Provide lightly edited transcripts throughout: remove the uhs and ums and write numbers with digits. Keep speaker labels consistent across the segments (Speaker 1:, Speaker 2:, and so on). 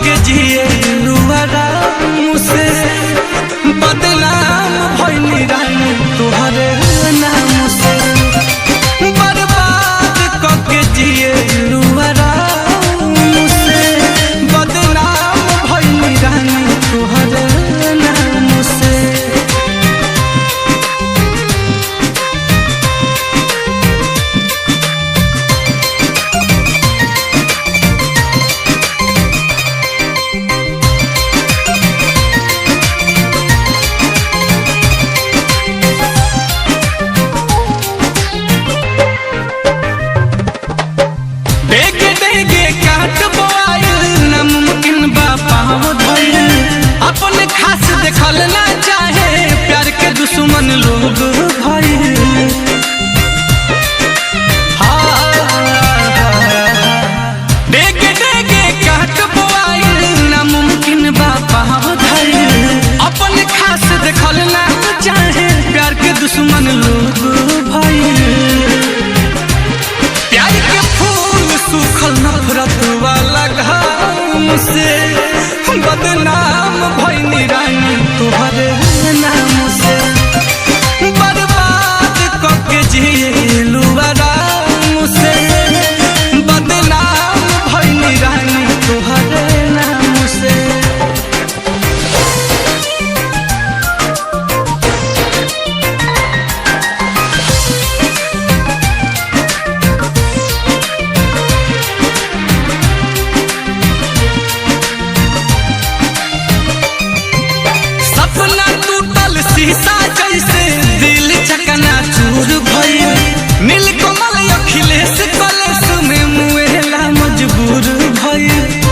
Speaker 1: के जिए आराम से बदनाम भइली रानी तुहरे नाम से बर्बाद के जिए आराम से बदनाम भइली रानी तुहरे नाम से। अपने खास देखल ना चाहे प्यार के दुश्मन लोग भाई डेगे डेगे काट बोआइल नामुमकिन बापा भाई अपने खास देखल ना चाहे प्यार के दुश्मन लोग भाई प्यार के फूल सूखल नफरत वाला घाम से बदनाम भइली रानी तुहरे नाम से बर्बाद के जिए आराम से बदनाम भइली रानी तुहरे नाम से। शीशा जैसे दिल चकना चूर भइल नीलकमल अखिलेश कलेश में मुएला मजबूर भइल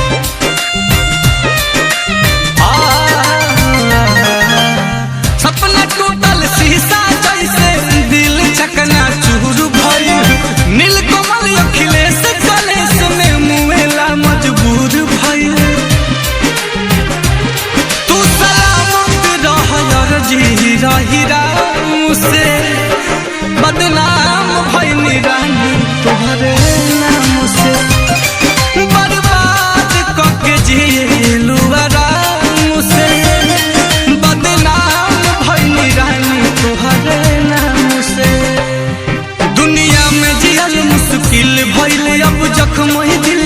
Speaker 1: सपना टूटल शीशा जैसे दिल चकना चूर भइल नीलकमल अखिलेश कलेश में मुएला मजबूर भइल तू सलामत रह जी राम से बदनाम भइली रानी तुहरे नाम से बर्बाद के जिए आराम से बदनाम भइली रानी तुहरे नाम से। दुनिया में जियल मुश्किल भइल अब जख्म दिल